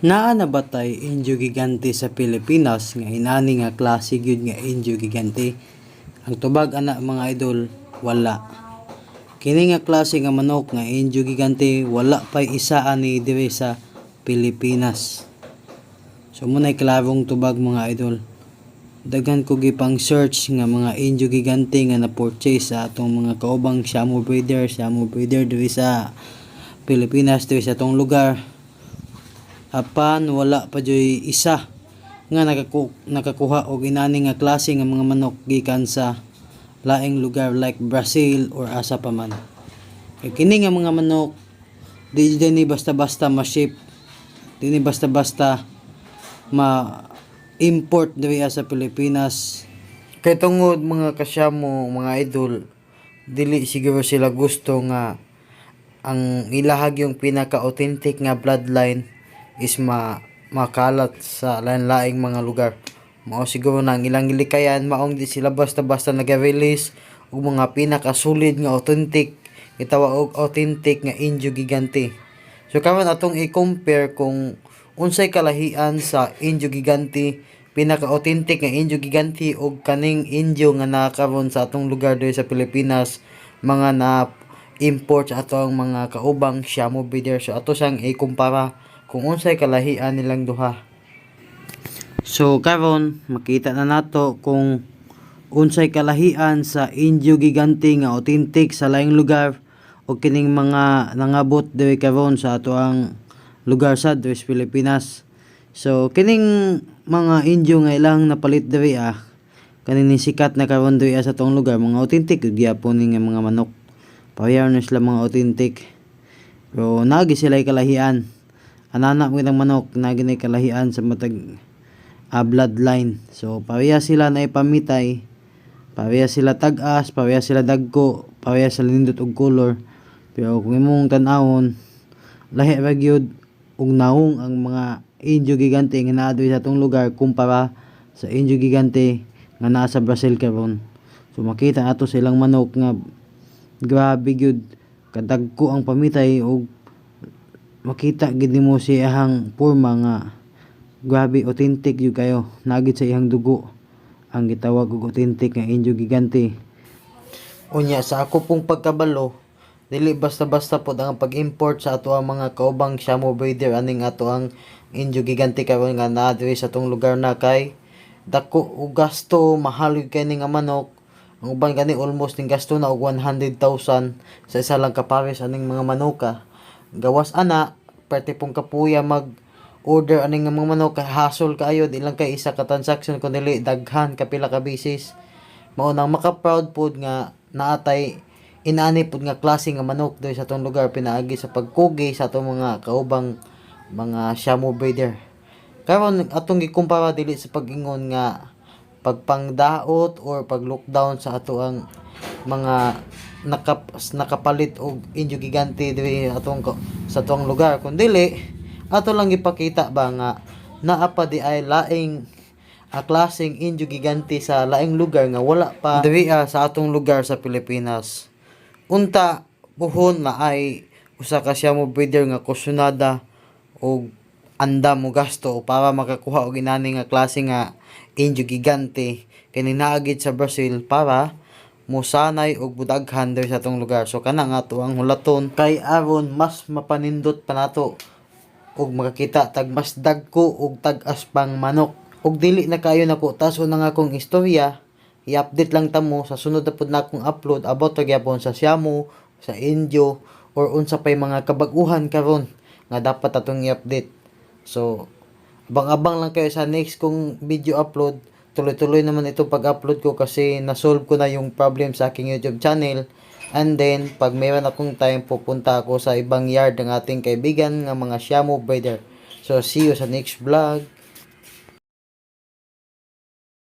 Naa nabatay indio gigante sa Pilipinas nga inani nga klase gyud nga indio gigante. Ang tubag ana mga idol, wala. Kini nga klase nga manok nga indio gigante wala pay isa ani diri sa Pilipinas. So munay klarong tubag mga idol. Daghan ko gipang search nga mga indio gigante nga na-purchase sa atong mga kaubang Shamu breeder diri sa Pilipinas, diri sa atong lugar. Apan wala pa joy isa nga nakakuha og inani nga klase nga mga manok gikan sa laing lugar like Brazil or asa pa man. Kini nga mga manok di ni basta-basta ma-ship, di ni basta-basta ma-import diri sa Pilipinas. Kay tungod mga kasyamo, mga idol, dili siguro sila gusto nga ang ilahag yung pinaka-authentic nga bloodline is makalat sa lain-laing mga lugar. Mao siguro na ang ilang gilikayan, maong di sila basta-basta nag-release og mga pinakasulid nga authentic, gitawag og authentic nga indio gigante. So karon atong i-compare kung unsay kalahian sa indio gigante, pinaka-authentic nga indio gigante og kaning indio nga nakaron sa atong lugar diri sa Pilipinas, mga na import sa atong mga kaubang Shamu breeder. So ato siyang i-kumpara kung unsay kalahian nilang duha. So karon makita na nato kung unsay kalahian sa indio gigante nga authentic sa laing lugar o kining mga nangabot diri karon sa ato ang lugar sa diri sa Pilipinas. So kining mga indio nga ilang napalit diri kaning sikat na karon diri sa atong lugar, mga authentic gyapon ni nga mga manok. Pareho na sila mga authentic. Pero nagi sila kalahian. Anana mo ng manok na ginay kalahian sa matag bloodline. So pareha sila na ipamitay, pareha sila tag-as, pareha sila dagko, pareha sila nindot og color. Pero kung imong tan-awon, lahi ra gyud og naong ang mga indio gigante nga naa sa atong lugar kumpara sa indio gigante nga naa sa Brazil karon. So makita ato silang manok nga grabe gyud kadagko ang pamitay og makita gid nimo si ihang porma nga grabe authentic jud kayo, nagit sa ihang dugo ang gitawag og authentic nga indio gigante. Unya sa ako pong pagkabalo, dili basta-basta pod ang pag-import sa ato ang mga kaubang Shamu breeder aning ato ang indio gigante karon nga naa diri sa atong lugar na kay dako og gasto, mahal gyud kay nga manok. Ang uban gani almost ning gasto na og 100,000 sa isa lang ka pares aning mga manuka. Gawas ana parte pong kapuya mag order aning mga manok, kay hassle kaayo, di lang kay isa ka transaction kun dili daghan kapila ka bisis. Mao nang maka-proud pod nga naatay inani pod nga klase nga manok diri sa atong lugar pinaagi sa pagkugi sa atong mga kaubang mga Shamu breeder. Karon atong gikumpara dili sa pag-ingon nga pagpangdaot or pag-lockdown sa ato ang mga nakapalit og indio gigante diri sa atong lugar, kun dili ato lang ipakita ba nga naa pa di ay laing klaseng indio gigante sa laing lugar nga wala pa diri sa atong lugar sa Pilipinas. Unta buhon na ay usa ka Shamu breeder nga kusyonada og andam mo gasto para makakuha og inani nga klase nga indio gigante kini naagid sa Brazil para musanay og budaghan diri sa atong lugar. So kana nga to ang hulaton kay aron mas mapanindot pa nato og makakita tag mas dagko og tag-as pang manok. Og dili na kayo nako taso na nga akong istorya, i-update lang tamo sa sunod na pud na akong upload about gyapon sa Shamu, sa indio or unsa pay mga kabag-uhan karon nga dapat atong i-update. So abang-abang lang kayo sa next kong video upload. Tuloy-tuloy naman itong pag-upload ko kasi na-solve ko na yung problem sa aking YouTube channel. And then, pag mayroon akong time, pupunta ako sa ibang yard ng ating kaibigan ng mga Shamu breeder. So, see you sa next vlog.